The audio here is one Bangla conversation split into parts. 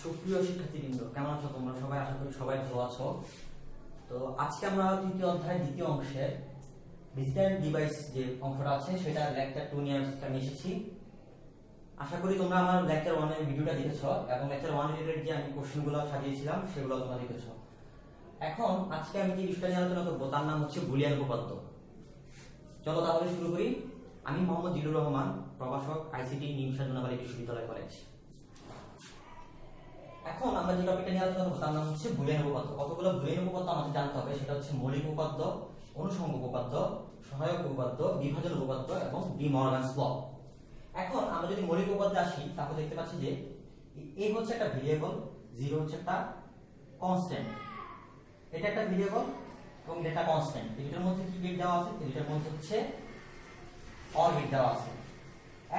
সুপ্রিয় শিক্ষার্থীবৃন্দ, কেমন আছো তোমরা সবাই? আশা করি সবাই ভালো আছো। তো আজকে আমরা তৃতীয় অধ্যায় দ্বিতীয় অংশের ডিজিটাল ডিভাইস যে অংশটা আছে সেটা লেকচার 2 নিয়ে আমি এসেছি। আশা করি তোমরা আমার লেকচার 1 এর ভিডিওটা দেখেছো এবং লেকচার 1 রিলেটেড যে আমি কোশ্চেনগুলো সাজিয়েছিলাম সেগুলো তোমরা দেখেছো। এখন আজকে আমি যে বিষয়টা নিয়ে আলোচনা করবো তার নাম হচ্ছে বুলিয়ান উপপাদ্য। চলো তাহলে শুরু করি। আমি মোহাম্মদ জিলুর রহমান, প্রভাষক, আইসিটি, নিমসা জোনাবাড়ি বিশ্ববিদ্যালয় কলেজ। এখন আমরা যে টপিকটা নিয়ে আলোচনা করব তার নাম হচ্ছে বুলিয়ান উপপাদ্য। কতগুলো বুলিয়ান উপপাদ্য আমাদের জানতে হবে, সেটা হচ্ছে মৌলিক উপপাদ্য, অনুষঙ্গ উপপাদ্য, সহায়ক উপপাদ্য, বিভাজন উপপাদ্য এবং ডি মর্গানস ল। এখন আমরা যদি মৌলিক উপপাদ্যে আসি তাহলে দেখতে পাচ্ছি যে a হচ্ছে একটা ভেরিয়েবল, 0 হচ্ছে একটা কনস্ট্যান্ট। এটা একটা ভেরিয়েবল এবং এটা কনস্ট্যান্ট। এটার মধ্যে কি গেট দেওয়া আছে? এটার মধ্যে হচ্ছে অর গেট দেওয়া আছে।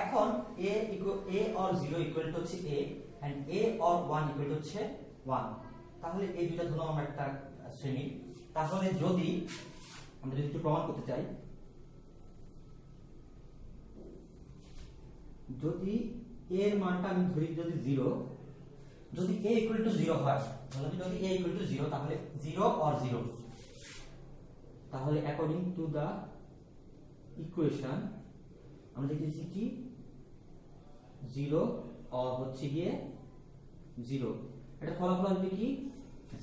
এখন a or 0 ইকুয়াল টু হচ্ছে a and a or 1 equal to হচ্ছে 1। তাহলে এই দুইটা ধরলাম আমরা একটা শ্রেণী। তাহলে যদি আমরা যদি একটু প্রমাণ করতে চাই, যদি a এর মানটা আমি ধরি যদি 0, যদি a ইকুয়াল টু 0 হয়, তাহলে যদি a ইকুয়াল টু 0 তাহলে 0 or 0, তাহলে অ্যাকর্ডিং টু দা ইকুয়েশন আমরা দেখতেছি কি 0 or হচ্ছে গিয়ে 0, এটা ফলাফল আসবে কি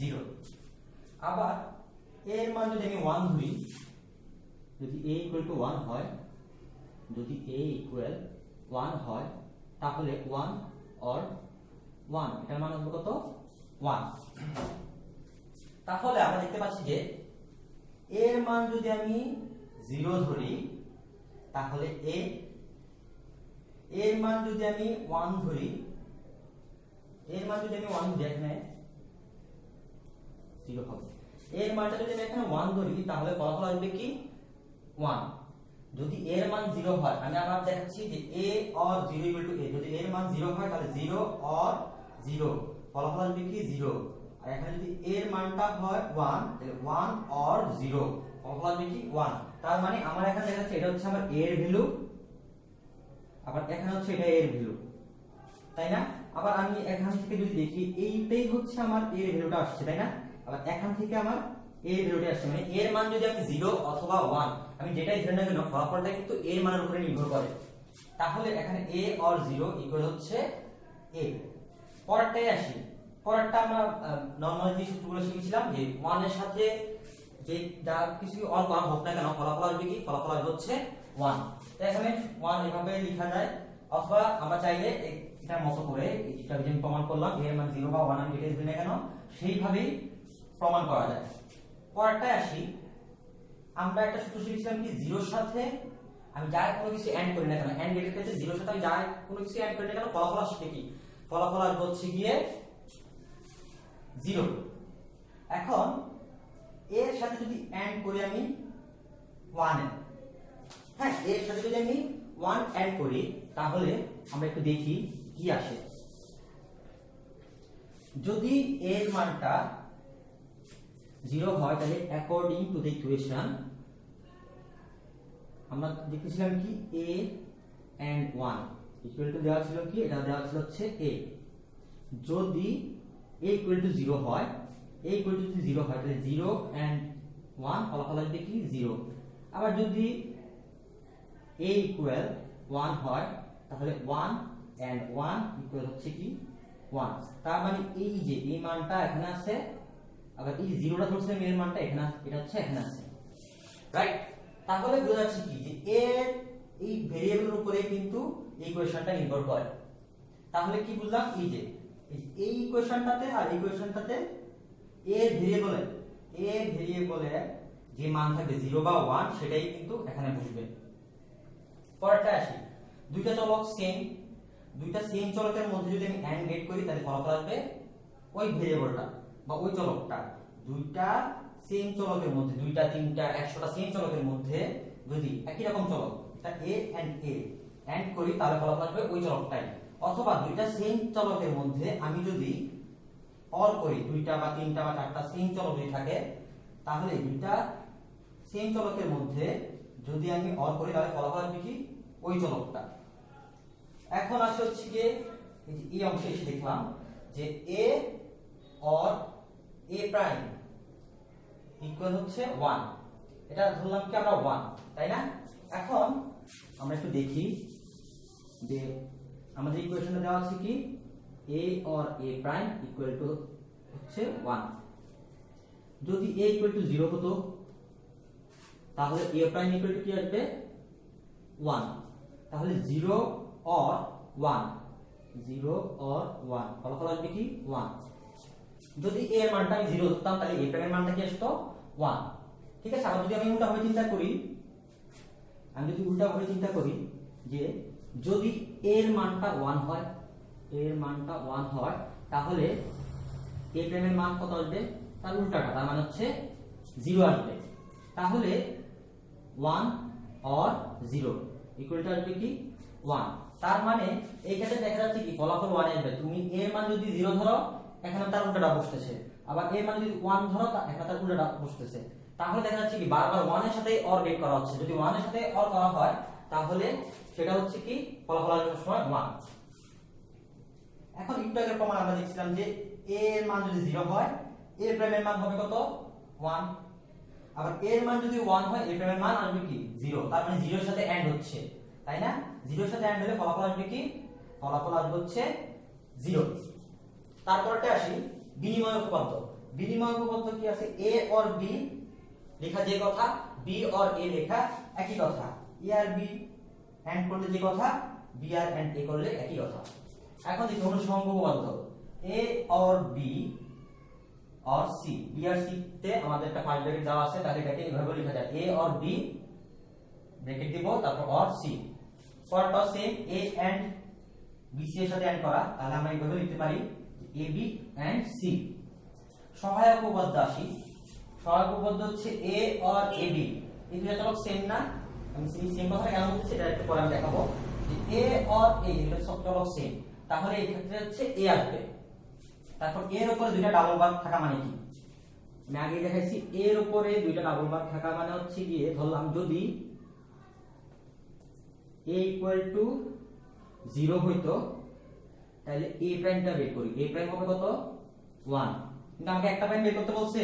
0। আবার a এর মান যদি আমি 1 ধরি, যদি a ইকুয়াল টু 1 হয়, যদি a ইকুয়াল 1 হয় তাহলে 1 or 1, এটার মান আসবে কত? 1। তাহলে আমরা দেখতে পাচ্ছি যে a এর মান যদি আমি 0 ধরি তাহলে a এর মান যদি আমি 1 ধরি, এর মান যদি আমি 1 ধরি এখানে 0 হবে। এর মানটা যদি আমি এখানে 1 ধরি তাহলে ফলাফল আসবে কি 1। যদি এর মান 0 হয়, আমি আবার দেখাচ্ছি যে a or 0 equal to a, যদি এর মান 0 হয় তাহলে 0 or 0, ফলাফল আসবে কি 0। আর এখানে যদি এর মানটা হয় 1 তাহলে 1 or 0, ফলাফল আসবে কি 1। তার মানে আমার এখানে দেখাচ্ছে এটা হচ্ছে আমার a এর ভ্যালু, আবার এখানে হচ্ছে এটা a এর ভ্যালু, তাই না? আবার আমি এখান থেকে যদি দেখি এইটাই হচ্ছে আমার a এর ভ্যালুটা আসছে, তাই না? আবার এখান থেকে আমার a এর ভ্যালুটা আসছে, মানে এর মান যদি আমি 0 অথবা 1, আমি যেটাই ধরে না কেন ফলাফলটা কিন্তু এর মানের উপরে নির্ভর করে। তাহলে এখানে a or 0 ইকুয়াল হচ্ছে a। পরেরটাই আসি। পরেরটা আমরা নরমালি যে সূত্রগুলো শিখেছিলাম যে 1 এর সাথে যে যা কিছু অল করা হোক না কেন ফলাফল আসবে কি? ফলাফল আসবে হচ্ছে 1। তাই এখানে 1 এভাবে লেখা যায়, অথবা আমরা চাইলে এটার মতো করে যেটা আমি প্রমাণ করলাম এর মান 0 বা 1 আমি যেটাই ধরি না কেন সেইভাবেই প্রমাণ করা যায়। পরেরটায় আসি। আমরা একটা সূত্র শিখেছিলাম কি 0 এর সাথে আমি যা কোনো কিছু এন্ড করি না কেন, এন্ড গেটের ক্ষেত্রে 0 এর সাথে আমি যা কোনো কিছু এন্ড করি না কেন ফলাফল আসবে কি? ফলাফল আসবে হচ্ছে গিয়ে 0। এখন এর সাথে যদি এন্ড করি আমি 1 এর, হ্যাঁ এর সাথে যদি আমি 1 এন্ড করি তাহলে আমরা একটু দেখি কি আসে। যদি এর মানটা 0 হয় তাহলে অ্যাকর্ডিং টু দ্য ইকুয়েশন আমরা দেখতেছিলাম কি a and 1 ইকুয়াল টু দেওয়া ছিল কি, এটা দেওয়া ছিল হচ্ছে a। যদি a ইকুয়াল টু 0 হয়, a ইকুয়াল টু 0 হয় তাহলে 0 and 1 ফলাফল আসবে কি 0। আবার যদি a ইকুয়াল 1 হয় তাহলে 1 and 1 ইকুয়াল হচ্ছে কি 1। তার মানে এই যে এই মানটা এখানে আছে, আবার এই 0টা ধরছিলাম এর মানটা এখানে, এটা হচ্ছে এখানে আছে, রাইট? তাহলে বোঝা যাচ্ছে কি যে এর এই ভেরিয়েবলের উপরে কিন্তু এই ইকুয়েশনটা নির্ভর করে। তাহলে কি বুঝলাম? এই যে এই ইকুয়েশনটাতে আর এই ইকুয়েশনটাতে এর ভেরিয়েবলের যে মান থাকবে 0 বা 1 সেটাই কিন্তু এখানে বসবে। পরেরটা আসি। দুইটা চলক সেম, দুইটা সেম চলকের মধ্যে যদি আমি এন্ড গেট করি তাহলে ফলাফল আসবে ওই ভেরিয়েবলটা বা ওই চলকটা। দুইটা সেম চলকের মধ্যে, দুইটা তিনটা 100টা সেম চলকের মধ্যে যদি একই রকম চলক এটা a and a এন্ড করি তাহলে ফলাফল আসবে ওই চলকটাই। অথবা দুইটা সেম চলকের মধ্যে আমি যদি অর করি, দুইটা বা তিনটা বা চারটা সেম চলক যদি থাকে তাহলে দুইটা সেম চলকের মধ্যে যদি আমি অর করি তাহলে ফলাফল আসবে কি ওই চলকটা। এখন আসে হচ্ছে গিয়ে এই অংশে এসে দেখলাম যে a or a prime equal হচ্ছে 1, এটা ধরলাম কি আমরা 1, তাই না? এখন আমরা একটু দেখি যে আমাদের ইকুয়েশনে দেওয়া আছে কি a or a prime equal to হচ্ছে 1। যদি a ইকুয়াল টু 0 হতো তাহলে a প্রাইম ইকুয়াল টু কি আসবে 1, তাহলে 0 or 1, 0 or 1 ফলাফল আসবে কি 1। যদি a এর মানটা আমি 0 ধরতাম তাহলে a প্রাইমের মানটা কি আসতো 1, ঠিক আছে? আবার যদি আমি উল্টা ভাবে চিন্তা করি, যে যদি a এর মানটা 1 হয়, a এর মানটা 1 হয় তাহলে a প্রাইমের মান কত আসবে তার উল্টাটা, তার মানে হচ্ছে 0 আসবে। তাহলে 1 or 0 ইকুয়াল টু আসবে কি 1। তার মানে এই ক্ষেত্রে দেখা যাচ্ছে কি ফলাফল 1 আসবে। তুমি a এর মান যদি 0 ধরো এখানে তার উল্টাটা বসতেছে, আবার a এর মান যদি 1 ধরো এখানে তার উল্টাটা বসতেছে। তাহলে দেখা যাচ্ছে কি বারবার 1 এর সাথে অর গেট করা হচ্ছে। যদি 1 এর সাথে অর করা হয় তাহলে সেটা হচ্ছে কি ফলাফল আসবে সবসময় 1। এখন একটু আগের প্রমাণ আমরা দেখছিলাম যে a এর মান যদি 0 হয় a প্রাইমের মান হবে কত 1, আবার a এর মান যদি 1 হয় a প্রাইমের মান আসবে কি 0, তার মানে 0 এর সাথে এন্ড হচ্ছে, তাই না? 0 এর সাথে এন্ড হলে ফলাফল আসবে কি ফলাফল আসবে হচ্ছে 0। তারপরটা আসি বিনিময় উপপাদ্য। বিনিময় উপপাদ্য কি আছে a or b লেখা যে কথা, b or a লেখা একই কথা, a আর b এন্ড করলে যে কথা, b আর এন্ড a করলে একই কথা। এখন দেখো অনুসঙ্গ উপপাদ্য a or b or c, b R c তে আমাদের একটা ফার্স্ট ব্র্যাকেট দেওয়া আছে, তাহলে এটাকে এইভাবে লেখা যায় a or b ব্র্যাকেট দিব তারপর or c। Paratha same a and b c এর সাথে এন্ড করা, তাহলে আমরা এইভাবে লিখতে পারি a b and c। সহায়ক উপপাদ্য আসি। সহায়ক উপপাদ্য হচ্ছে a or a b, এই দুটো চলক সেম না, আমি সেম কথা কেন বলছি সেটা একটু পরে আমি দেখাবো। যে a or a এটা সব চলক সেম, তাহলে এই ক্ষেত্রে হচ্ছে a আসবে। তারপর a এর উপরে দুইটা ডাবল বার থাকা মানে কি আমি আগে দেখাইছি, a এর উপরে দুইটা ডাবল বার থাকা মানে হচ্ছে গিয়ে ধরলাম যদি a ইকুয়াল টু 0 হইতো তাহলে a প্রাইমটা বের করি, a প্রাইম হবে কত 1, কিন্তু আমাকে একটা প্রাইম বের করতে বলছে,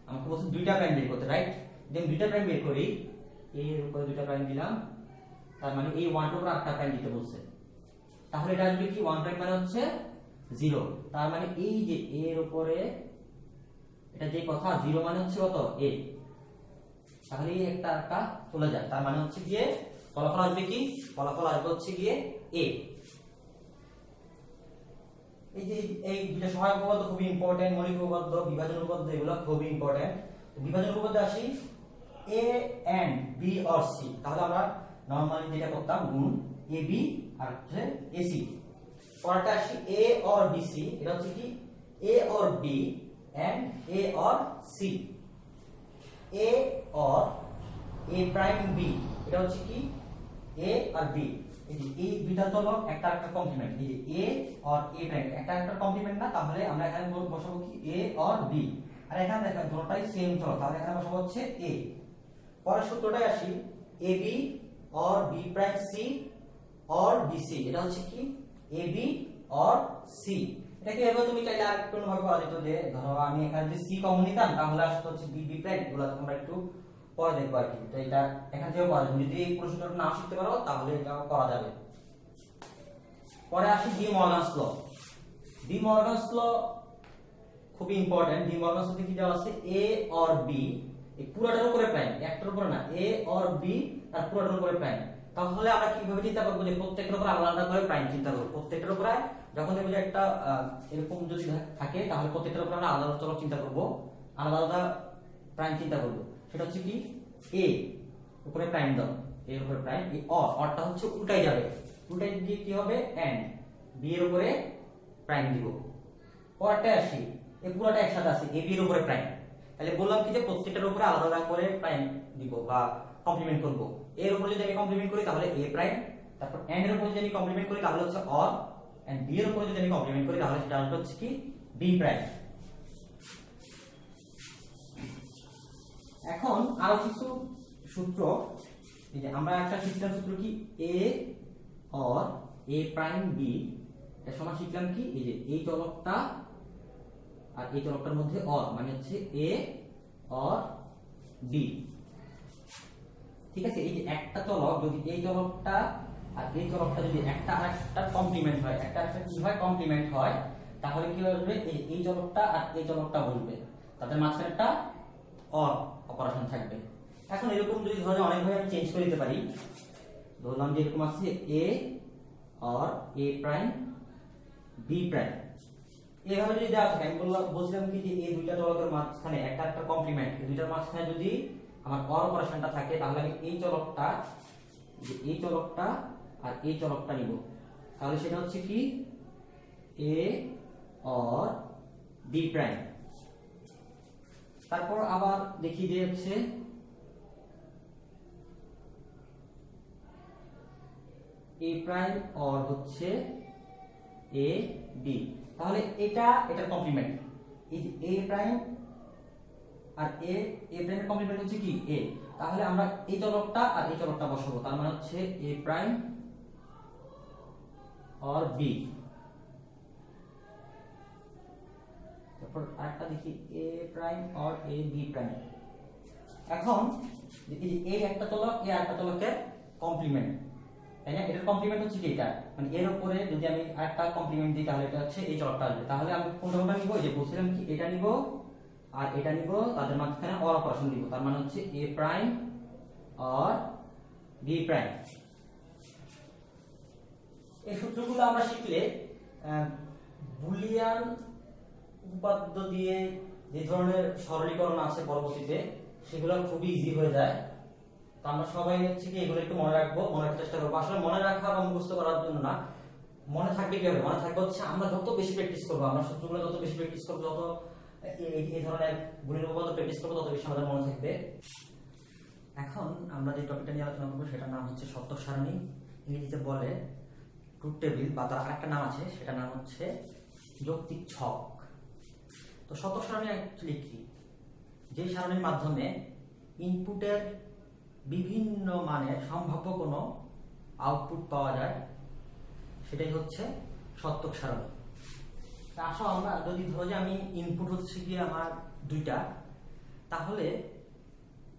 আমাকে বলছে দুইটা প্রাইম বের করতে, রাইট? দেন দুইটা প্রাইম বের করি, a এর উপরে দুইটা প্রাইম দিলাম, তার মানে এই 1 এর উপর আরেকটা প্রাইম দিতে বলছে, তাহলে এটা আসবে কি 1 প্রাইম মানে হচ্ছে 0, তার মানে এই যে a এর উপরে এটা যে কথা 0 মানে হচ্ছে কত a, তাহলে এই একটা চলে যায়, তার মানে হচ্ছে গিয়ে ফলাফল আসবে কি ফলাফল আসবে হচ্ছে গিয়ে a। এই যে এই দুটো সহায়ক উপপাদ্য খুবই ইম্পর্টেন্ট, মৌলিক উপপাদ্য, বিভাজন উপপাদ্য এগুলো খুবই ইম্পর্টেন্ট। বিভাজন উপপাদ্যে আসি a and b or c, তাহলে আমরা নরমালি যেটা করতাম গুণ a b আর হচ্ছে a c। পরেরটা আসি a or b c, এটা হচ্ছে কি a or b and a or c। a or a prime b এটা হচ্ছে কি a আর b, এই যে এই দুইটা চলক একটা একটা কমপ্লিমেন্ট, এই যে a or a prime একটা একটা কমপ্লিমেন্ট না, তাহলে আমরা এখানে বসাবো কি a or b, আর এখানে দেখেন দুটোটাই সেম চলক, তাহলে এখানে বসাবো হচ্ছে a। পরের সূত্রটাই আসি ab or b prime c or bc, এটা হচ্ছে কি ab or c। এটাকে এভাবে তুমি চাইলে আর কোনো ভাবে করা যেত, যে ধরো আমি এখানে যদি c কমন নিতাম তাহলে আসতো হচ্ছে b b প্রাইম, এগুলো আমরা একটু পরে দেখবো আর কি। তো এটা এখান থেকেও করা যাবে, যদি এই প্রশ্নটা না শিখতে পারো তাহলে এটা করা যাবে। পরে আসি ডি মর্গানস ল। ডি মর্গানস ল খুবই ইম্পর্টেন্ট। ডি মর্গানস ল কি দেওয়া আছে a or b এই পুরোটার উপরে প্রাইম, একটার উপরে না, a or b তার পুরোটার উপরে প্রাইম, তাহলে আমরা কিভাবে চিন্তা করব যে প্রত্যেকটার উপরে আলাদা করে প্রাইম চিন্তা করব। প্রত্যেকটার উপরে যখন দেখব যে একটা এরকম যদি থাকে তাহলে প্রত্যেকটার উপরে আমরা আলাদা আলাদা চিন্তা করব, আলাদা আলাদা প্রাইম চিন্তা করব। সেটা হচ্ছে কি a উপরে প্রাইম দাও, a এর উপরে প্রাইম, এই অরটা হচ্ছে উল্টাই যাবে, উল্টাই দিয়ে কি হবে এন্ড b এর উপরে প্রাইম দিব। পরেরটা আসি এই পুরোটা একসাথে আছে a b এর উপরে প্রাইম, তাহলে বললাম কি যে প্রত্যেকটার উপরে আলাদা আলাদা করে প্রাইম দিব বা কমপ্লিমেন্ট করব। এর উপরে যদি আমি কমপ্লিমেন্ট করি তাহলে a প্রাইম, তারপর এন্ড এর উপরে যদি আমি কমপ্লিমেন্ট করি তাহলে হচ্ছে অর, এন্ড b এর উপরে যদি আমি কমপ্লিমেন্ট করি তাহলে সেটা হচ্ছে কি b প্রাইম। এখন আরো কিছু সূত্র, এই যে আমরা একটা শিখলাম সূত্র কি a or a prime b এর সমান শিখলাম কি, এই যে এই চলকটা আর এই চলকটার মধ্যে অর, মানে হচ্ছে এ অর বি। ঠিক আছে, এই যে একটা চলক যদি এই চলকটা আর এই চলকটা যদি একটা আরেকটা কমপ্লিমেন্ট হয়, একটা আরেকটা কি হয়, কমপ্লিমেন্ট হয়, তাহলে কি হবে, এই চলকটা আর এই চলকটা বসবে, তাদের মাঝখানে একটা অর অপারেশন থাকবে। এখন এরকম যদি ধরো অনেকভাবে আমি চেঞ্জ করে দিতে পারি, ধরলাম যে এরকম আছে a or a prime b prime, এইভাবে যদি দেওয়া থাকে, আমি বলছিলাম কি যে এই দুইটা চলকের মাঝখানে একটা একটা কমপ্লিমেন্ট, এই দুইটার মাঝখানে যদি আমার অর অপারেশনটা থাকে, তাহলে আমি এই চলকটা আর এই চলকটা নিব, তাহলে সেটা হচ্ছে কি এ অর বি প্রাইম। তারপর আবার দেখি যে হচ্ছে এ প্রাইম অর হচ্ছে এ বি, তাহলে এটার কমপ্লিমেন্ট, এই যে এ প্রাইম আর এ প্রাইমের কমপ্লিমেন্ট হচ্ছে কি এ, তাহলে আমরা এই চলকটা আর এই চলকটা বসাবো, তার মানে হচ্ছে এ প্রাইম অর বি। তারপর আরেকটা দেখি a prime or a b prime. এখন এই একটা চলক এই আরেকটা চলকের কমপ্লিমেন্ট, তাই না, এটার কমপ্লিমেন্ট হচ্ছে কি এটা, মানে এর উপরে যদি আমি আরেকটা কমপ্লিমেন্ট দিই তাহলে এটা হচ্ছে এই চলকটা আসবে, তাহলে আমি কোনটা নিব, যে বলছিলাম কি এটা নিব আর এটা নিব, তাদের মাঝখানে অর অপারেশন দিব, তার মানে হচ্ছে এ প্রাইম অর বি প্রাইম। এই সূত্রগুলো আমরা শিখলে বুলিয়ান উপপাদ্য দিয়ে যে ধরনের সরলীকরণ আছে পরবর্তীতে, সেগুলো খুবই ইজি হয়ে যায়। তো আমরা সবাই হচ্ছে কি এগুলো একটু মনে রাখবো, মনে রাখার চেষ্টা করবো। আসলে মনে রাখা বা মুখস্থ করার জন্য না, মনে থাকবে কিভাবে, মনে থাকবে হচ্ছে আমরা যত বেশি প্র্যাকটিস করবো, আমরা সূত্রগুলো যত বেশি প্র্যাকটিস করবো, যত এই ধরনের বুলিয়ান উপপাদ্য প্র্যাকটিস করবো, তত বেশি আমাদের মনে থাকবে। এখন আমরা যে টপিকটা নিয়ে আলোচনা করবো সেটার নাম হচ্ছে শর্তক সারণী, ইংরেজিতে বলে ট্রুথ টেবিল, বা তার আরেকটা নাম আছে, সেটার নাম হচ্ছে যৌক্তিক ছক। তো শর্তক সারণী অ্যাকচুয়ালি কি, যে সারণীর মাধ্যমে ইনপুটের বিভিন্ন মানের সম্ভাব্য কোনো আউটপুট পাওয়া যায়, সেটাই হচ্ছে শর্তক সারণী। আসলে আমরা যদি ধরো যে আমি ইনপুট হচ্ছে গিয়ে আমার দুইটা, তাহলে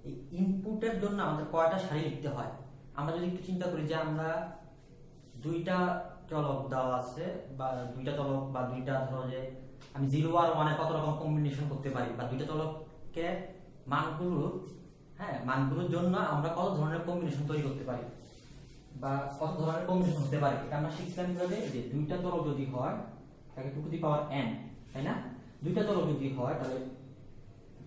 এই ইনপুটের জন্য আমাদের কয়টা সারি লিখতে হয়, আমরা যদি একটু চিন্তা করি যে আমরা দুইটা চলক দেওয়া আছে, বা দুইটা চলক বা দুইটা ধরো যে আমি 0 আর 1 এর কত রকম কম্বিনেশন করতে পারি, বা দুইটা চলকের মানগুলোর জন্য আমরা কত ধরনের কম্বিনেশন তৈরি করতে পারি, বা কত ধরনের কম্বিনেশন হতে পারে, এটা আমরা শিখলাম কিভাবে, যে দুইটা চলক যদি হয় তাকে 2 টু দি পাওয়ার n, তাই না, দুইটা চলক যদি হয় তাহলে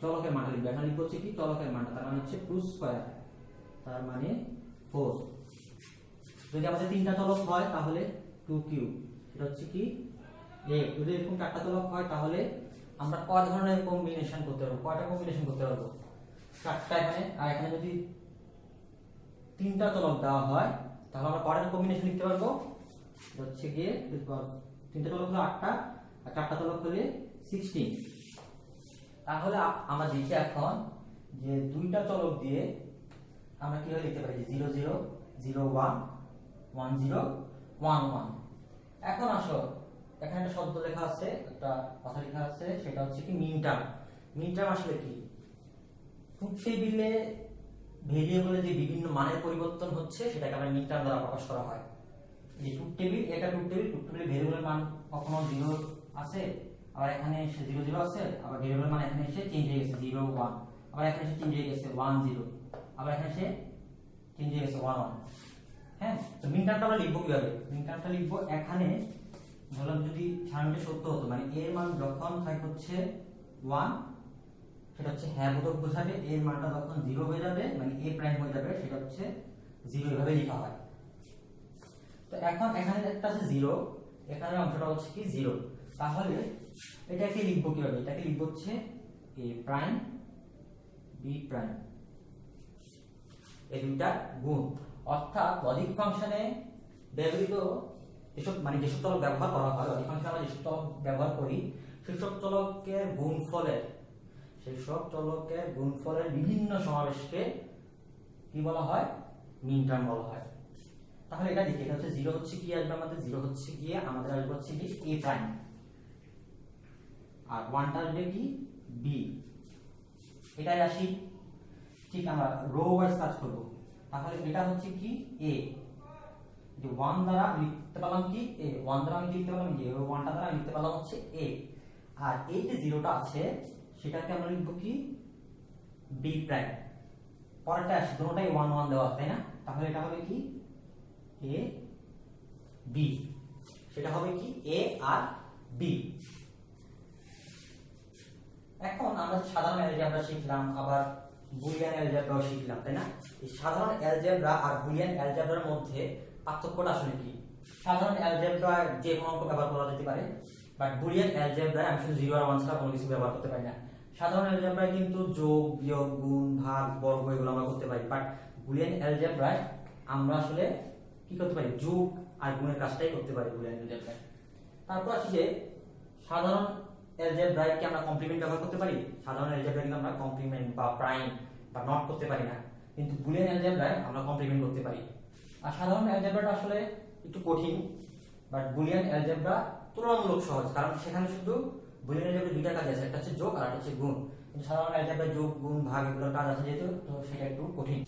চলকের মানটা লিখবে, আমরা লিখব হচ্ছে কি চলকের মানটা, তার মানে হচ্ছে 2 স্কয়ার, তার মানে 4। যদি আমাদের তিনটা চলক হয় তাহলে 2 কিউব, এটা হচ্ছে কি 8। যদি এরকম চারটা চলক হয় তাহলে আমরা কয় ধরনের কম্বিনেশন করতে পারবো, কয়টা কম্বিনেশন করতে পারবো, 4টা এখানে, আর এখানে যদি তিনটা চলক দেওয়া হয় তাহলে আমরা কয়টা কম্বিনেশন লিখতে পারবো, হচ্ছে গিয়ে তিনটা চলক হলো 8টা আর চারটা চলক হলে 16। তাহলে আমরা দেখি এখন যে দুইটা চলক দিয়ে আমরা কিভাবে লিখতে পারি, 0 0 0 1 1 0 1 1। এখন আসো এখানে একটা শব্দ লেখা আছে, একটা কথা লেখা আছে, সেটা হচ্ছে কি মিন টার্ম। মিন টার্ম আসলে কি, ট্রুথ টেবিলে ভেরিয়েবলে যে বিভিন্ন মানের পরিবর্তন হচ্ছে সেটাকে আমরা মিন টার্ম দ্বারা প্রকাশ করা হয়। এই ট্রুথ টেবিল, এটা ট্রুথ টেবিলে ভেরিয়েবলের মান কখনো 0 আছে, আবার এখানে এসে 0 0 আছে, আবার ভেরিয়েবলের মান এখানে এসে চেঞ্জ হয়ে গেছে 0 1, আবার এখানে এসে চেঞ্জ হয়ে গেছে 1 0, আবার এখানে এসে চেঞ্জ হয়ে গেছে 1 1। হ্যাঁ, তো মিন টার্মটা আমরা লিখবো কিভাবে, মিন টার্মটা লিখবো, এখানে ধরলাম যদি সারণীটা সত্য হতো, মানে এর মান যখন থাকে হচ্ছে 1, সেটা হচ্ছে হ্যাঁ বোধক বোঝাবে, এর মানটা যখন 0 হয়ে যাবে মানে a প্রাইম হয়ে যাবে, সেটা হচ্ছে 0, এভাবে লেখা হয়। তো এখন এখানে একটা আছে 0, এখানে অংশটা হচ্ছে কি 0, তাহলে এটাকে লিখবো কিভাবে, এটাকে লিখবো হচ্ছে a প্রাইম b প্রাইম, এই দুইটা গুণ। অর্থাৎ লজিক ফাংশনে ব্যবহৃত যেসব চলক ব্যবহার করা হয়, লজিক ফাংশনে আমরা যেসব চলক ব্যবহার করি, সেসব চলকের গুণফলের বিভিন্ন সমাবেশকে কি বলা হয়, মিন টার্ম বলা হয়। তাহলে এটা দেখি, এটা হচ্ছে 0 হচ্ছে কি আসবে আমাদের, 0 হচ্ছে গিয়ে আমাদের আসবে হচ্ছে কি a প্রাইম, আর 1টা আসবে কি b। এটাই আসি, ঠিক আমরা রো ওয়াইজ কাজ করব। তাহলে এটা হচ্ছে কি a, যে 1 দ্বারা আমি লিখতে পারলাম কি a, 1 দ্বারা আমি লিখতে পারলাম যে 1টা দ্বারা আমি লিখতে পারলাম হচ্ছে a, আর এই যে 0টা আছে সেটাকে আমরা লিখব কি b প্রাইম। পরেরটা আসি, দুটোটাই 1 1 দেওয়া তাই না, তাহলে এটা হবে কি a b, সেটা হবে কি a আর b। এখন আমরা সাধারণ অ্যালজেব্রা শিখলাম, আবার বুলিয়ান অ্যালজেব্রাও শিখলাম তাই না। এই সাধারণ অ্যালজেব্রা আর বুলিয়ান অ্যালজেব্রার মধ্যে পার্থক্যটা আসলে কি? সাধারণ অ্যালজেব্রায় যে কোনো অঙ্ক ব্যবহার করা যেতে পারে, বাট বুলিয়ান অ্যালজেব্রায় আমি শুধু 0 আর 1 ছাড়া কোনো কিছু ব্যবহার করতে পারি না। সাধারণ অ্যালজেব্রায় কিন্তু যোগ, বিয়োগ, গুণ, ভাগ, বর্গ এগুলো আমরা করতে পারি, বাট বুলিয়ান অ্যালজেব্রায় আমরা আসলে কি করতে পারি, যোগ আর গুণের কাজটাই করতে পারি বুলিয়ান অ্যালজেব্রায়। তারপর আছে যে সাধারণ অ্যালজেব্রায় কি আমরা কমপ্লিমেন্ট ব্যবহার করতে পারি? সাধারণ অ্যালজেব্রায় কিন্তু আমরা কমপ্লিমেন্ট বা প্রাইম বা নট করতে পারি না, কিন্তু বুলিয়ান অ্যালজেব্রায় আমরা কমপ্লিমেন্ট করতে পারি। আর সাধারণ অ্যালজেব্রাটা আসলে একটু কঠিন, বাট বুলিয়ান অ্যালজেব্রা তুলনামূলক সহজ, কারণ সেখানে শুধু বুলিয়ান অ্যালজেব্রায় দুইটা কাজ আছে, একটা হচ্ছে যোগ আর একটা হচ্ছে গুণ। কিন্তু সাধারণ অ্যালজেব্রায় যোগ, গুণ, ভাগ এগুলোর কাজ আছে যেহেতু, তো সেটা একটু কঠিন।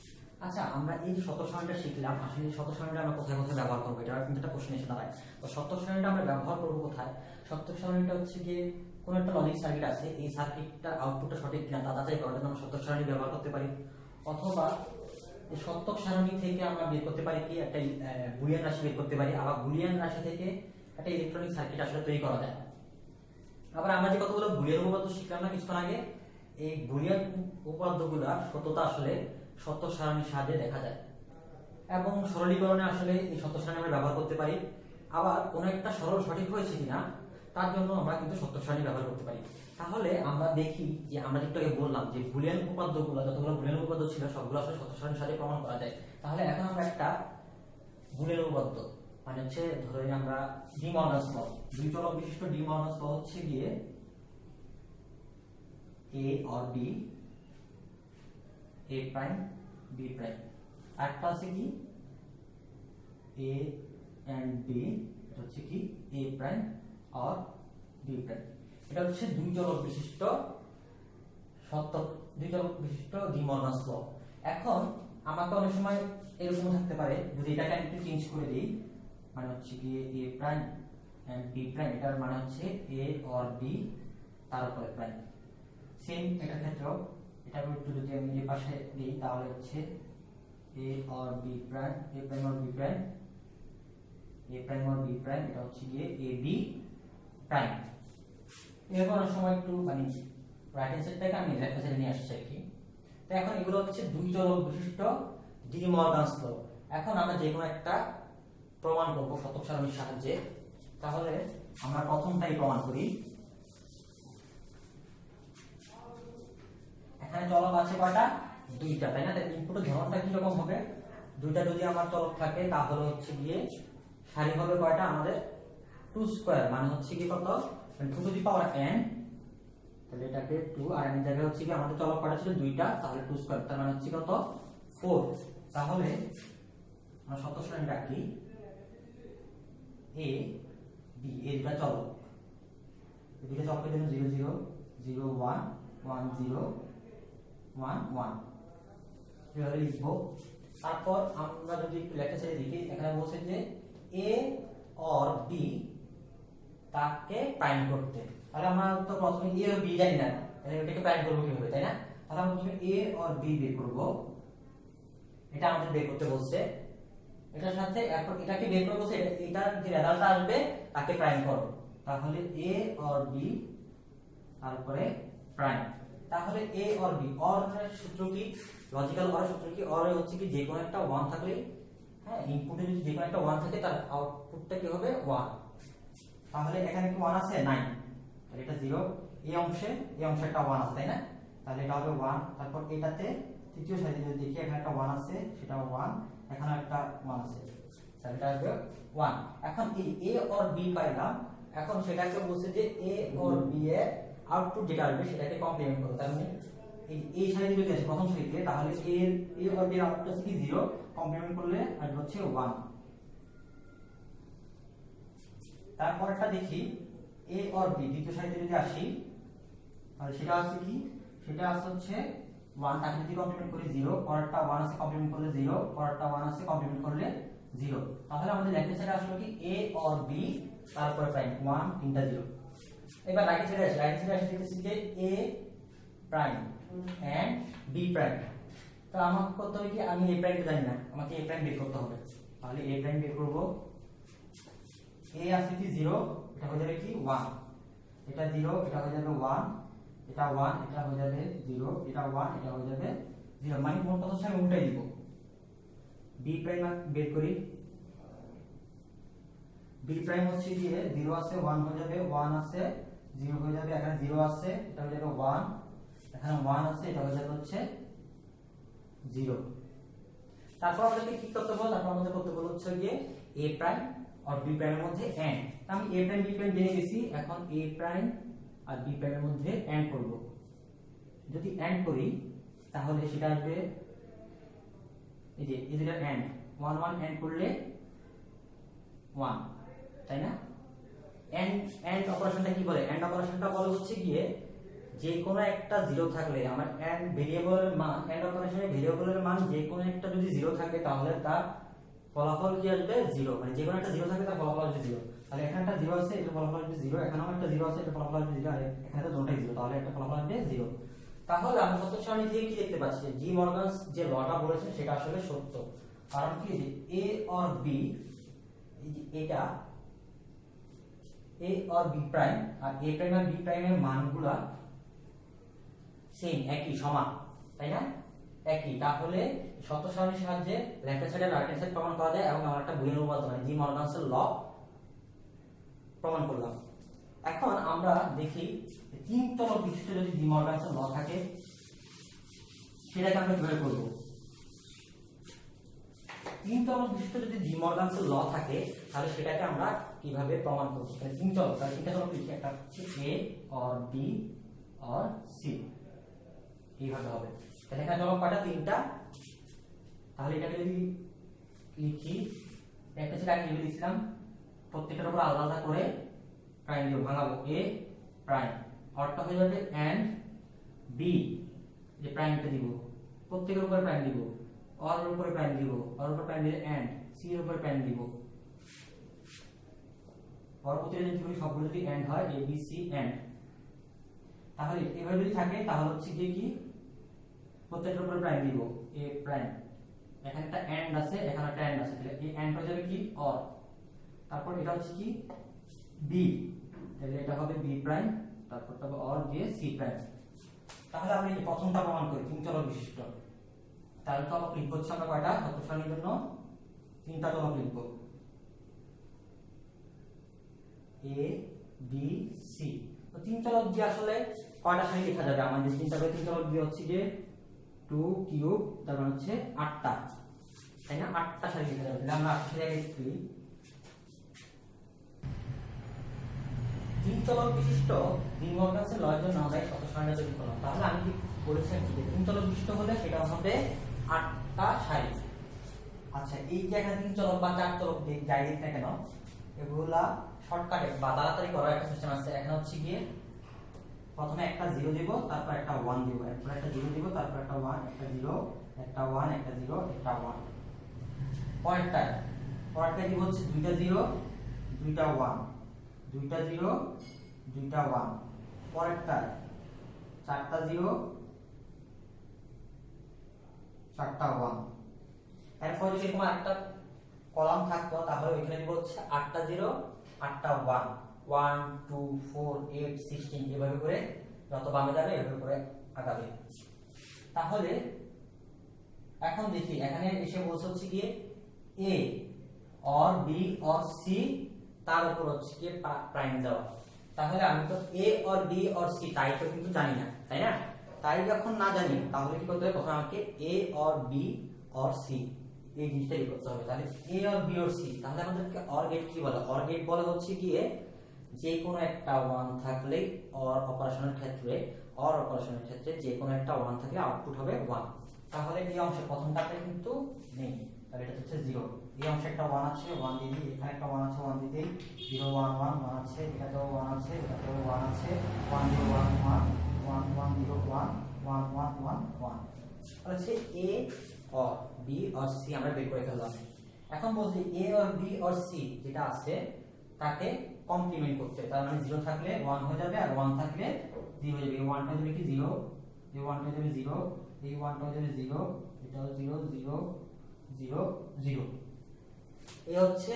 আচ্ছা, আমরা এই যে শতক সারণীটা শিখলাম, আসলে এই শতক সারণীটা আমরা কোথায় কোথায় ব্যবহার করবো, এটা কিন্তু একটা প্রশ্ন এসে দাঁড়ায়। তো শতক সারণীটা আমরা ব্যবহার করবো কোথায়? শতক সারণীটা হচ্ছে গিয়ে কোন একটা লজিক সার্কিট আছে, এই সার্কিটটার আউটপুটটা সঠিক কিনা তা যাচাই করার জন্য আমরা শতক সারণী ব্যবহার করতে পারি। অথবা এই শতক সারণী থেকে আমরা বের করতে পারি কি একটা বুলিয়ান রাশি বের করতে পারি, আবার বুলিয়ান রাশি থেকে একটা ইলেকট্রনিক সার্কিট আসলে তৈরি করা যায়। আবার আমরা যে কতগুলো বুলিয়ান উপপাদ্য শিখলাম না কিছুক্ষণ আগে, এই বুলিয়ান উপপাদ্যগুলোর সত্যতা আসলে শতক সারণীর সাহায্যে দেখা যায়, এবং সরলীকরণে আসলে এই শতক সারণী আমরা ব্যবহার করতে পারি। আবার কোন একটা সরল সঠিক হয়েছে কিনা তার জন্য আমরা কিন্তু শতক সারণী ব্যবহার করতে পারি। তাহলে আমরা দেখি যে আমরা একটু আগে বললাম যে বুলিয়ান উপপাদ্যগুলো, যতগুলো বুলিয়ান উপপাদ্য ছিল সবগুলো আসলে শতক সারণীর সাথে প্রমাণ করা যায়। তাহলে এখন আমরা একটা বুলিয়ান উপপাদ্য মানে হচ্ছে ধরে নিই আমরা ডি মর্গানস ল, দুই চলক বিশিষ্ট ডি মর্গানস ল হচ্ছে গিয়ে a or b, a prime b prime, একটা আছে কি a and b, এটা হচ্ছে কি a prime or b prime। এটা হচ্ছে দুই চলক বিশিষ্ট সত্যক, দুই চলক বিশিষ্ট ডি মর্গানস ল। এখন আমাকে অনেক সময় এরকম থাকতে পারে, যদি এটাকে একটু চেঞ্জ করে দিই, মানে হচ্ছে কি a prime and b prime, এটার মানে হচ্ছে a or b তার উপরে প্রাইম। সেম এটার ক্ষেত্রেও এটা একটু যদি আমি এই পাশে দিই তাহলে হচ্ছে a or b prime, a prime or b prime, a prime or b prime, এটা হচ্ছে গিয়ে a b prime। এরকম অনেক সময় একটু মানে রাইট হ্যান্ড সাইডটাকে আমি লেফট সাইডে নিয়ে আসছি আর কি। তো এখন এগুলো হচ্ছে দুই চলক বিশিষ্ট ডি মর্গানস ল। এখন আমরা যে কোনো একটা প্রমাণ করব শতক সারণীর সাহায্যে। তাহলে আমরা প্রথমটাই প্রমাণ করি। এখানে চলক আছে কয়টা? দুইটা, তাই না? তাহলে ইনপুটের ধরনটা কি রকম হবে? দুইটা যদি আমার চলক থাকে তাহলে হচ্ছে গিয়ে সারি হবে কয়টা আমাদের 2 স্কয়ার, মানে হচ্ছে কি কত, মানে 2 টু দি পাওয়ার n, তাহলে এটাকে 2 আর n এর জায়গায় হচ্ছে কি আমাদের চলক কয়টা ছিল? দুইটা, তাহলে 2 স্কয়ার, তার মানে হচ্ছে কত 4। তাহলে আমরা শতক সারণী রাখি a b, এই দুটো চলক, এই দুটো চলকের জন্য 0 0 0 1 1 0 1 1 এভাবে লিখবো। তারপর আমরা যদি একটু লেখা ছেড়ে দেখি, এখানে বলছে যে a or b তাকে প্রাইম করতে। তাহলে আমরা তো প্রথমে a আর b জানি না, তাহলে এটাকে প্রাইম করব কিভাবে, তাই না? তাহলে আমরা প্রথমে a or b বের করব, এটা আমাদের বের করতে বলছে। এটার সাথে এখন এটাকে বের করব, এটার যে রেজাল্ট আসবে তাকে প্রাইম করব। তাহলে a or b তারপরে প্রাইম। তাহলে a or b, or এর সূত্র কি? লজিক্যাল or এর সূত্র কি? or এর হচ্ছে কি যে কোনো একটা 1 থাকলে, হ্যাঁ, ইনপুটে যদি যে কোনো একটা 1 থাকে তার আউটপুটটা কি হবে 1। তাহলে এখানে কি 1 আছে? নাই, তাহলে এটা 0। এই অংশে একটা 1 আছে, তাই না? তাহলে এটা হবে 1। তারপর এটাতে তৃতীয় সারিতে যদি দেখি এখানে একটা 1 আছে, সেটাও 1, এখানে একটা 1 আছে, তাহলে এটা হবে 1। এখন এই a or b পাইলাম, এখন সেটাকে বলছে যে a or b এর আউটপুট যেটা আসবে সেটাকে কমপ্লিমেন্ট করো। তার মানে এই সারিতে যদি আসে প্রথম সারিতে, তাহলে a or b এর আউটপুট হচ্ছে কি 0, কমপ্লিমেন্ট করলে আসবে হচ্ছে 1। তারপরটা দেখি এ অর বি দ্বিতীয় সারিতে যদি আসি তাহলে সেটা আছে কি, সেটা আছে হচ্ছে 1, তাকে যদি কমপ্লিমেন্ট করি 0, পরেরটা 1 আছে কমপ্লিমেন্ট করলে 0, পরেরটা 1 আছে কমপ্লিমেন্ট করলে 0। তাহলে আমাদের লেফট সাইডে আসলো কি এ অর বি তারপরে প্রাইম 1 তিনটা 0। এবার রাইট সাইডে আসি, রাইট সাইডে আসি দেখতেছি যে এ প্রাইম এন্ড বি প্রাইম। তো আমাকে করতে হবে কি, আমি এ প্রাইম জানি না, আমাকে এ প্রাইম বের করতে হবে। তাহলে এ প্রাইম বের করব, এ আছে কি 0, এটা হয়ে যাবে কি 1, এটা 0, এটা হয়ে যাবে 1, এটা 1, এটা হয়ে যাবে 0, এটা 1, এটা হয়ে যাবে 0, মানে কোন কথা আমি উল্টাই দিব। বি প্রাইম বের করি, বি প্রাইম হচ্ছে কি 0 আছে 1 হয়ে যাবে, 1 আছে 0 হয়ে যাবে, এখানে 0 আছে এটা হয়ে যাবে 1, এখানে 1 আছে এটা হয়ে যাবে হচ্ছে 0। তারপর আমাদেরকে কি করতে হবে, তারপর আমাদের করতে বলা হচ্ছে যে a প্রাইম আর b প্রাইমের মধ্যে এন্ড। আমি a প্রাইম b প্রাইম জেনে গেছি, এখন a প্রাইম আর b প্রাইমের মধ্যে এন্ড করব। যদি এন্ড করি তাহলে সেটা আসবে এই যে এটা এন্ড 1 1 এন্ড করলে 1, তাই না? এন্ড এন্ড অপারেশনটা কি বলে, এন্ড অপারেশনটা বলে হচ্ছে গিয়ে যে কোনো একটা 0 থাকলে আমার এন্ড ভেরিয়েবলের মান, এন্ড অপারেশনে ভেরিয়েবলের মান যে কোনো একটা যদি 0 থাকে তাহলে তার ফলাফল কি আসবে 0, মানে যে কোনো একটা 0 থাকে তার ফলাফল আসবে 0। তাহলে এখানে একটা 0 আছে এর ফলাফল আসবে 0, এখানেও একটা 0 আছে এর ফলাফল আসবে 0, আর এখানে তো দুটোই 0, তাহলে একটা ফলাফল আসবে 0। তাহলে আমরা সত্য সারণী থেকে কি দেখতে পাচ্ছি, জি মর্গানস যে লটা বলেছে সেটা আসলে সত্য। কারণ কি যে a অর b, এই যে এটা a অর b প্রাইম আর a প্রাইম আর b প্রাইমের মানগুলা সেম, একই সমান, তাই না? একই। তাহলে সত্য সারণীর সাহায্যে লেফট সাইড আর রাইট হ্যান্ড সাইড প্রমাণ করা যায়, এবং আমরা একটা বুলিয়ান উপপাদ্য মানে জি মর্গানসের ল প্রমাণ করলাম। এখন আমরা দেখি তিন চলক বিশিষ্ট যদি জি মর্গানসের ল থাকে সেটাকে আমরা কিভাবে করব। তিন চলক বিশিষ্ট যদি জি মর্গানসের ল থাকে তাহলে সেটাকে আমরা কিভাবে প্রমাণ করব। তাহলে তিন চলক, তাহলে তিনটা চলক লিখি, একটা হচ্ছে a or b or c, এইভাবে হবে। তাহলে এখানে চলক কয়টা, তিনটা। তাহলে এটাকে যদি লিখি, একটা ছিল আগে লিখেছিলাম, প্রত্যেকটার উপর আলাদা আলাদা করে প্রাইম দিব, ভাঙাবো a প্রাইম, অরটা হয়ে যাবে এন্ড b, যে প্রাইমটা দিব প্রত্যেকের উপরে প্রাইম দিব, অর এর উপরে প্রাইম দিব, অর এর উপরে প্রাইম দিলে এন্ড c এর উপরে প্রাইম দিব। পরবর্তীতে যদি করি সবগুলো যদি এন্ড হয় a b c এন্ড, তাহলে এভাবে যদি থাকে তাহলে হচ্ছে কি প্রত্যেকটার উপরে প্রাইম দিব a প্রাইম, এখানে একটা এন্ড আছে এখানে একটা এন্ড আছে, তাহলে এই এন্ড হয়ে যাবে কি অর, তারপর এটা হচ্ছে কি b, তাহলে এটা হবে b প্রাইম, তারপর তবে অর দিয়ে c প্রাইম। তাহলে আমরা এই প্রথমটা প্রমাণ করি তিন চলক বিশিষ্ট। তাহলে চলক লিখব হচ্ছে আমরা কয়টা, সত্য সারণীর জন্য তিনটা চলক লিখব, a b c। তো তিন চলক দিয়ে আসলে কয়টা সারি লেখা যাবে, আমাদের তিন চলক দিয়ে হচ্ছে যে 2 কিউব, তার মানে হচ্ছে 8টা, তাই না? 8টা সারি লেখা যাবে। তাহলে আমরা 8টা সারি লিখি। তিন চলক বিশিষ্ট জি মর্গানসের লয়ের জন্য আমরা সত্য সারণী তৈরি করলাম। তাহলে আমি কি বলেছি যে তিন চলক বিশিষ্ট হলে সেটা হবে 8টা সারি। আচ্ছা, এই যে এখানে তিন চলক বা চার চলক যাই দিক না কেন, এগুলা শর্টকাটে বা তাড়াতাড়ি করার একটা সিস্টেম আছে। এখানে হচ্ছে গিয়ে প্রথমে একটা 0 দিব, তারপর একটা 1 দিব, এরপর একটা 0 দিব, তারপর একটা 1, একটা 0, একটা 1, একটা 0, একটা 1। পরেরটা দিব হচ্ছে দুইটা 0, দুইটা 1, দুইটা 0, দুইটা 1। পরেরটা চারটা 0, চারটা 1। এরপর যদি তোমার একটা কলাম থাকতো তাহলে ওইখানে দিব হচ্ছে 8টা 0, 8টা 1, 1 2 4 8 16, এভাবে করে যত বামে যাবে এভাবে করে আগাবে। তাহলে এখন দেখি এখানে এসে বলছে হচ্ছে কি a or b or c তার উপর হচ্ছে কি প্রাইম দেওয়া। তাহলে আমি তো a or b or c তাই তো কিন্তু জানি না, তাই না? তাই যখন না জানি তাহলে কি করতে হবে, তখন আমাকে a or b or c এই জিনিসটাই করতে হবে। তাহলে a or b or c, তাহলে আমাদেরকে অর গেট কি বলে, অর গেট বলে হচ্ছে গিয়ে যে কোনো একটা 1 থাকলে অর অপারেশনের ক্ষেত্রে যে কোনো একটা 1 থাকলে আউটপুট হবে 1। তাহলে এই অংশে প্রথমটাতে কিন্তু নেই, তাহলে এটা হচ্ছে 0, এই অংশে একটা 1 আছে 1 দিয়ে দিই, এখানে একটা 1 আছে 1 দিয়ে দিই, 0 1 1 1 আছে, এটাতেও 1 আছে, এটাতেও 1 আছে, 1 0 1 1 1 1 0 1 1 1 1 1। তাহলে হচ্ছে a or b or c আমরা বের করে ফেললাম। এখন বলছি a or b or c যেটা আছে তাকে কমপ্লিমেন্ট করতে, তার মানে 0 থাকলে 1 হয়ে যাবে আর 1 থাকলে 0 হয়ে যাবে। এই 1 টা হয়ে যাবে কি 0, এই 1 টা হয়ে যাবে 0, এই 1 টা হয়ে যাবে 0, এটাও 0 0 0 0। এই হচ্ছে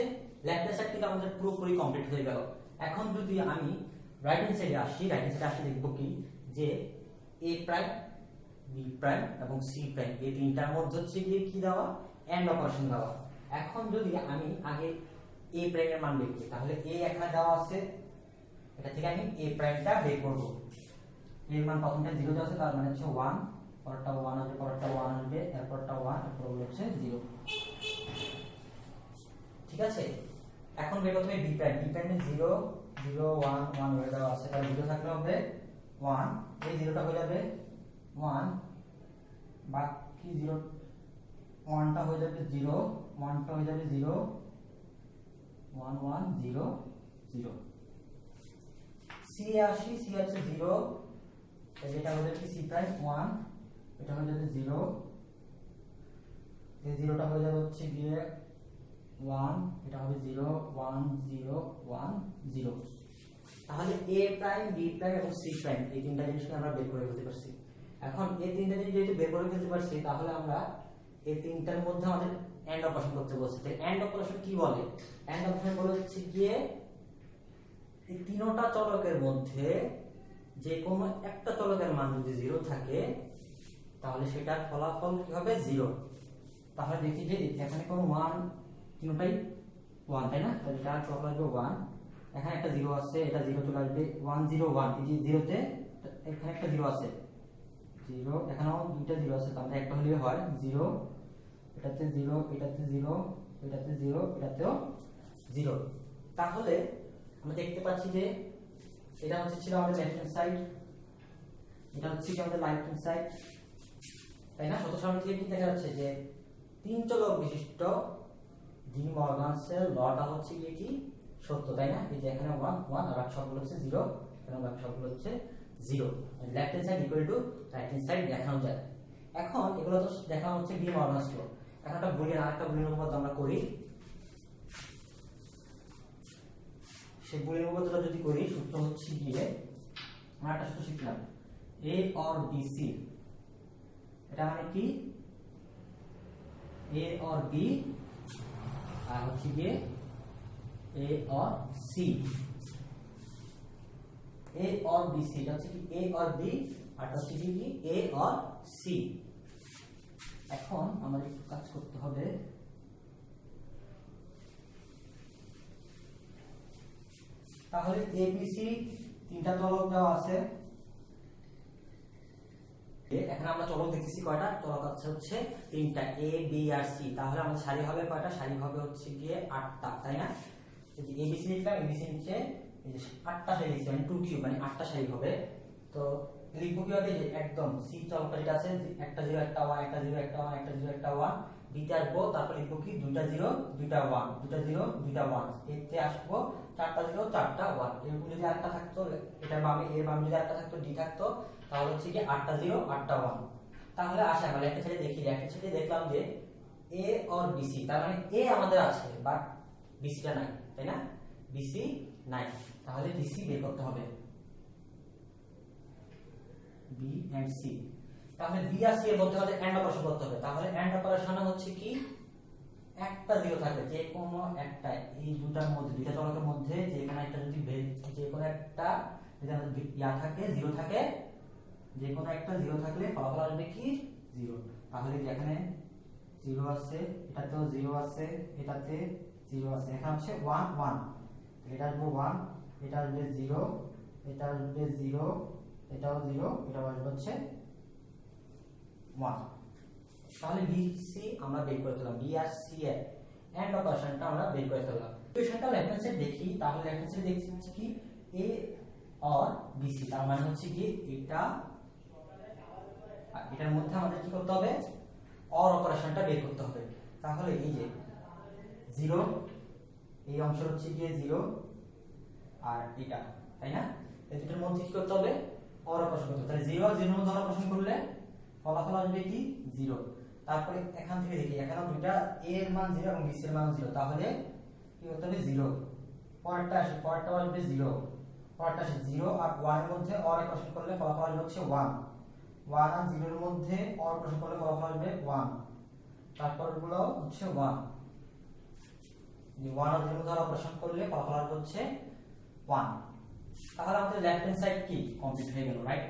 লেফট হ্যান্ড সাইড থেকে আমাদের পুরোপুরি কমপ্লিট হয়ে গেল। এখন যদি আমি রাইট হ্যান্ড সাইডে আসি, রাইট হ্যান্ড সাইডে আসলে দেখব কি যে a প্রাইম b প্রাইম এবং c প্রাইম এই তিনটার মধ্যে হচ্ছে কি দেওয়া, এন্ড অপারেশন দেওয়া। এখন যদি আমি আগে a প্রাইমের মান বের করি, তাহলে a এখানে দেওয়া আছে, এটা থেকে আমি a প্রাইমটা বের করব। এর মান প্রথমটা 0 দেওয়া আছে, তার মানে হচ্ছে 1, পরেরটা 1 আসবে, পরেরটা 1 আসবে, এরপরটা 1, এরপর হচ্ছে 0। ঠিক আছে, এখন বের করতে হবে b প্রাইম। b প্রাইমে 0 0 1 1 হয়ে দেওয়া আছে, তাহলে 0 থাকলে হবে 1, এই 0টা হয়ে যাবে 1, বাকি 0 1টা হয়ে যাবে 0, 1টা হয়ে যাবে 0 1 1 0 0। c এ আসি, c আছে 0, এটা হয়ে যাবে c প্রাইম 1, এটা হয়ে যাবে 0, এই 0টা হয়ে যাবে হচ্ছে গিয়ে 1, এটা হবে 0 1 0 1 0। তাহলে a প্রাইম b প্রাইম এবং c প্রাইম এই তিনটা জিনিসকে আমরা বের করে ফেলতে পারছি। এখন এই তিনটা জিনিস যেহেতু বের করে ফেলতে পারছি, তাহলে আমরা এই তিনটার মধ্যে আমাদের এন্ড অপারেশন করতে বলছি। তো এন্ড অপারেশন কি বলে? এন্ড অপারেশন বলে হচ্ছে গিয়ে এই তিনটা চলকের মধ্যে যে কোনো একটা চলকের মান যদি 0 থাকে তাহলে সেটার ফলাফল কি হবে 0। তাহলে দেখি যে এখানে কোন 1 তিনটাই 1 তাই না, তাহলে এটা চলে আসবে 1, এখানে একটা 0 আছে, এটা 0 চলে আসবে 1 0 1, এই যে 0 তে এখানে একটা 0 আছে 0, এখানেও দুইটা 0 আছে, তাহলে একটা হলেই হয় 0, এটাতে 0 এটাতে 0 এটাতে 0 এটাতেও 0। তাহলে আমরা দেখতে পাচ্ছি যে এটা হচ্ছে ছিল আমাদের লেফট হ্যান্ড সাইড, এটা হচ্ছে কি আমাদের রাইট হ্যান্ড সাইড, তাই না? সূত্র সারণী থেকে কি দেখা যাচ্ছে যে তিন চলক বিশিষ্ট ডি মর্গানসের লটা হচ্ছে কি সত্য, তাই না? এই যে এখানে 1 1 আর বাকি সবগুলো হচ্ছে 0, এবং বাকি সবগুলো হচ্ছে 0। Left hand side equal to right hand side দেখানো যায়। এখন এগুলো তো দেখানো হচ্ছে ডি মর্গানস ল। এখন একটা বুলিয়ান, আরেকটা বুলিয়ান উপপাদ্য আমরা করি। সেই বুলিয়ান উপপাদ্যটা যদি করি, সূত্র হচ্ছে গিয়ে আমরা একটা সূত্র শিখলাম a or bc, এটা মানে কি a or b আর হচ্ছে গিয়ে a or c, a or bc এটা হচ্ছে কি a or b আর এটা হচ্ছে কি a or c। এখন আমাদের একটু কাজ করতে হবে, তাহলে a b c তিনটা চলক দেওয়া আছে। এখন আমরা চলক দেখতেছি কয়টা, চলক আছে হচ্ছে তিনটা a b আর c। তাহলে আমাদের সারি হবে কয়টা, সারি হবে হচ্ছে গিয়ে 8টা, তাই না? এই যে a b c লিখলাম, a b c নিচে এই যে 8টা সারি লিখছি, মানে 2 কিউব, মানে 8টা সারি হবে। তো লিখবো কিভাবে, যে একদম c চলকটা যেটা আছে একটা 0 একটা 1 একটা 0 একটা 1 একটা 0 একটা 1, বিতে আসবো, তারপর লিখবো কি দুইটা 0 দুইটা 1 দুইটা 0 দুইটা 1, এতে আসবো চারটা 0 চারটা 1। এরকম যদি আরেকটা থাকতো এটা বামে, এর বামে যদি আরেকটা থাকতো d থাকতো, তাহলে হচ্ছে কি 8টা 0 8টা 1। তাহলে আসে আমরা একটা ছেড়ে দেখি, একটা ছেড়ে দেখলাম যে a or bc, তার মানে a আমাদের আছে বাট bc টা নাই, তাই না? bc নাই, তাহলে bc বের করতে হবে, b and c। তাহলে b আর c এর মধ্যে আমাদের এন্ড অপারেশন করতে হবে। তাহলে এন্ড অপারেশন হচ্ছে কি একটা 0 থাকবে, যে কোনো একটা এই দুটার মধ্যে, দুইটা চলকের মধ্যে যে কোনো একটা যদি যে কোনো একটা যদি আমাদের ইয়া থাকে 0 থাকে, যে কোনো একটা 0 থাকলে ফলাফল আসবে কি 0। তাহলে এখানে 0 আছে, এটাতেও 0 আছে, এটাতে 0 আছে, এখানে হচ্ছে 1 1, এটা আসবে 1, এটা আসবে 0, এটা আসবে 0, এটাও 0, এটাও আসবে হচ্ছে 1। তাহলে বি সি আমরা বের করে ফেললাম, বি আর সি এর এন্ড অপারেশনটা আমরা বের করে ফেললাম। ইকুয়েশনটা লেফট হ্যান্ড সাইড দেখি, তাহলে লেফট হ্যান্ড সাইড দেখছি কি a or bc, তার মানে হচ্ছে কি এটা আর এটার মধ্যে আমাদের কি করতে হবে, অর অপারেশনটা বের করতে হবে। তাহলে এই যে 0, এই অংশ হচ্ছে গিয়ে 0 আর এটা, তাই না? এই দুটোর মধ্যে কি করতে হবে? অর অপারেশন করতে হবে। তাহলে 0 আর 0 এর মধ্যে অর অপারেশন করলে ফলাফল আসবে কি 0। তারপরে এখান থেকে দেখি এখানে দুইটা a এর মান 0 এবং b এর মান 0, তাহলে কি করতে হবে 0। পরেরটা আসে, পরেরটা আসবে 0, পরেরটা আসে 0 আর 1 এর মধ্যে অর অপারেশন করলে ফলাফল আসবে হচ্ছে 1, 1 আর 0 এর মধ্যে অর অপারেশন করলে ফলাফল আসবে 1, তারপরগুলো হচ্ছে 1, 1 আর 0 এর মধ্যে অর অপারেশন করলে ফলাফল আসবে হচ্ছে 1। তাহলে আমাদের লেফট হ্যান্ড সাইড কি কমপ্লিট হয়ে গেল, রাইট?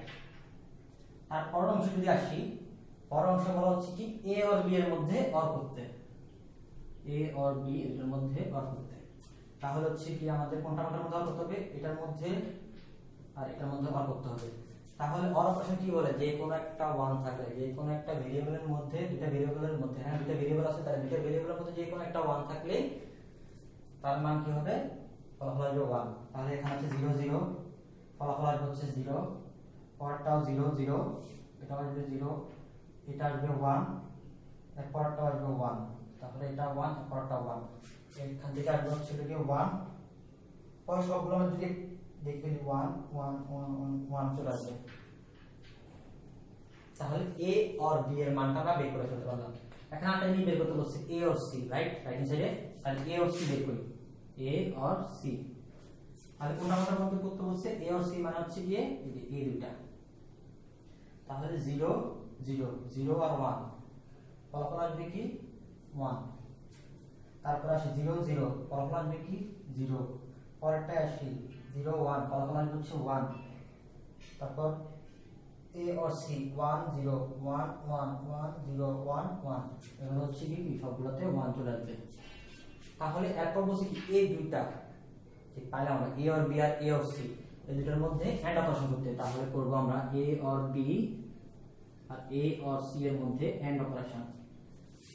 আর পরের অংশ যদি আসি, পরের অংশ বলা হচ্ছে কি a আর b এর মধ্যে অর করতে, a আর b এর মধ্যে অর করতে। তাহলে হচ্ছে কি আমাদের কোনটার মধ্যে অর করতে হবে? এটার মধ্যে আর এটার মধ্যে অর করতে হবে। তাহলে অর অপারেশন কি বলে? যে কোনো একটা 1 থাকলে, যে কোনো একটা ভেরিয়েবলের মধ্যে, দুটো ভেরিয়েবলের মধ্যে, হ্যাঁ দুটো ভেরিয়েবল আছে, তাহলে দুটো ভেরিয়েবলের মধ্যে যে কোনো একটা 1 থাকলে তার মান কি হবে? ফলাফল আসবে 1। তাহলে এখানে আছে 0 0, ফলাফল আসবে হচ্ছে 0, পরেরটাও 0 0, এটা আসবে 0, এটা আসবে 1, এর পরেরটা আসবে 1, তাহলে এটা 1, এর পরেরটা 1, এখান থেকে আসবে হচ্ছে কি 1, পরে সবগুলো আমরা যদি দেখি 1 1 1 1 চলে আসবে। তাহলে a আর b এর মানটা আমরা বের করে ফেলতে পারলাম। এখন আমরা নিয়ে বের করতে বলছি a আর c, রাইট? রাইট হ্যান্ড সাইডে তাহলে a আর c বের করি, a আর c। তাহলে কোনটা আমাদের মধ্যে করতে বলছে? a আর c মানে হচ্ছে গিয়ে এই যে এই দুইটা, তাহলে 0 0 0 আর 1, ফলাফল আসবে কি 1। তারপর আসে 0 0, ফলাফল আসবে কি 0, পরেরটা আসি 0 1, ফলাফল আসবে হচ্ছে 1। তারপর a আর c 1 0 1 1 1 0 1 1, এগুলো হচ্ছে কি সবগুলোতে 1 চলে আসবে। তাহলে এরপর বলছি কি এই দুইটা যে পাইলাম আমরা a আর b আর a আর c, এই দুটোর মধ্যে এন্ড অপারেশন করতে। তাহলে করব আমরা a আর b আর a আর c এর মধ্যে এন্ড অপারেশন।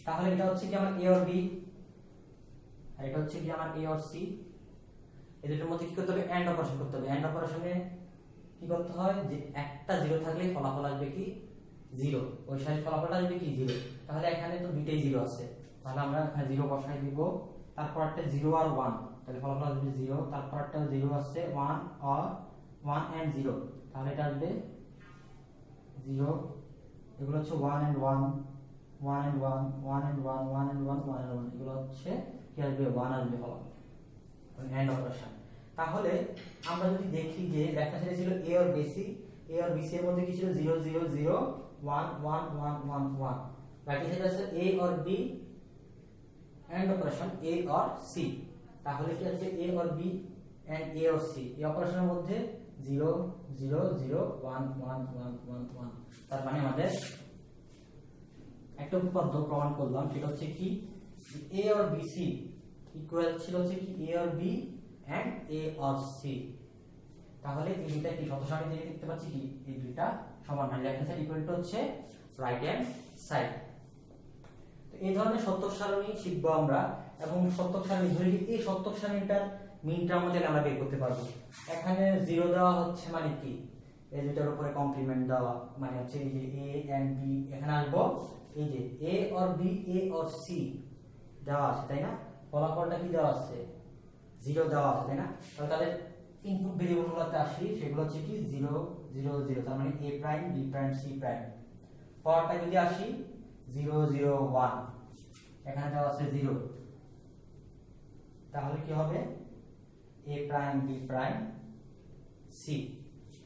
তাহলে এটা হচ্ছে কি আমার a আর b আর এটা হচ্ছে কি আমার a আর c, এই দুটোর মধ্যে কি করতে হবে? এন্ড অপারেশন করতে হবে। এন্ড অপারেশনে কি করতে হয়? যে একটা 0 থাকলে ফলাফল আসবে কি 0, ওই সাইড ফলাফলটা আসবে কি 0। তাহলে এখানে তো দুইটাই 0 আছে, তাহলে আমরা এখানে 0 বসাই দিব। তারপর একটা 0 আর 1, তাহলে ফলাফল আসবে 0। তারপর একটা 0 আছে 1 আর 1 এন্ড 0, তাহলে এটা আসবে 0। এগুলো হচ্ছে 1 and 1 1 and 1 1 and 1 1 and 1 1 and 1, এগুলো হচ্ছে কি আসবে 1 আসবে ফলাফল, এন্ড অপারেশন। তাহলে আমরা যদি দেখি যে লেফট হ্যান্ড সাইডে ছিল a আর b c, a আর b c এর মধ্যে কি ছিল 0 0 0 1 1 1 1 1, রাইট হ্যান্ড সাইডে আছে a আর b এন্ড অপারেশন a আর c। তাহলে কি আছে a আর b এন্ড a আর c, এই অপারেশনের মধ্যে 0 0 0 1 1 1 1 1, তার মানে আমাদের একটা উপপাদ্য প্রমাণ করলাম, সেটা হচ্ছে কি a আর b c ইকুয়াল ছিল হচ্ছে কি a আর b and a or c। তাহলে এই দুইটা কি শর্ত সারণী দিয়ে দেখতে পাচ্ছি কি এই দুইটা সমান, মানে left hand side equal to হচ্ছে রাইট হ্যান্ড সাইড। তো এই ধরনের শর্তক সারণী শিখবো আমরা, এবং শর্তক সারণী ধরে এই শর্তক সারণীটার মিন টার্ম অনুযায়ী আমরা বের করতে পারবো। এখানে 0 দেওয়া হচ্ছে মানে কি এই দুইটার উপরে কমপ্লিমেন্ট দেওয়া, মানে হচ্ছে এই যে a and b, এখানে আসবো এই যে a or b a or c দেওয়া আছে, তাই না? ফলাফলটা কি দেওয়া আছে? 0 দেওয়া আছে, তাই না? তাহলে তাদের ইনপুট ভেরিয়েবলগুলোতে আসি, সেগুলো হচ্ছে কি 0 0 0, তার মানে a prime b prime c prime. পরটা যদি আসি 0 0 1, এখানে দেওয়া আছে 0, তাহলে কি হবে a prime b prime c।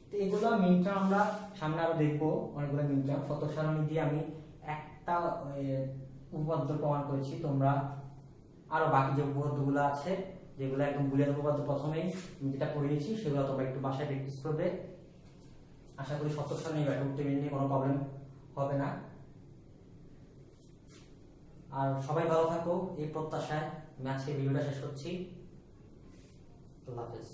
তো এগুলো মিন টার্ম আমরা সামনে আরো দেখবো, অনেকগুলো মিন টার্ম শর্তক সারণী দিয়ে আমি একটা উপপাদ্য প্রমাণ করেছি। তোমরা আরো বাকি যে উপপাদ্যগুলো আছে, যেগুলো একদম বুলিয়ান উপপাদ্য প্রথমেই যেটা পড়িয়েছি, সেগুলো তোমরা একটু বাসায় প্র্যাকটিস করবে। আশা করি শর্তক সারণী ব্যাখ্যা করতে নিয়ে কোনো প্রবলেম হবে না। আর সবাই ভালো থাকো এই প্রত্যাশায় আমি আজকে ভিডিওটা শেষ করছি। আল্লাহ হাফেজ।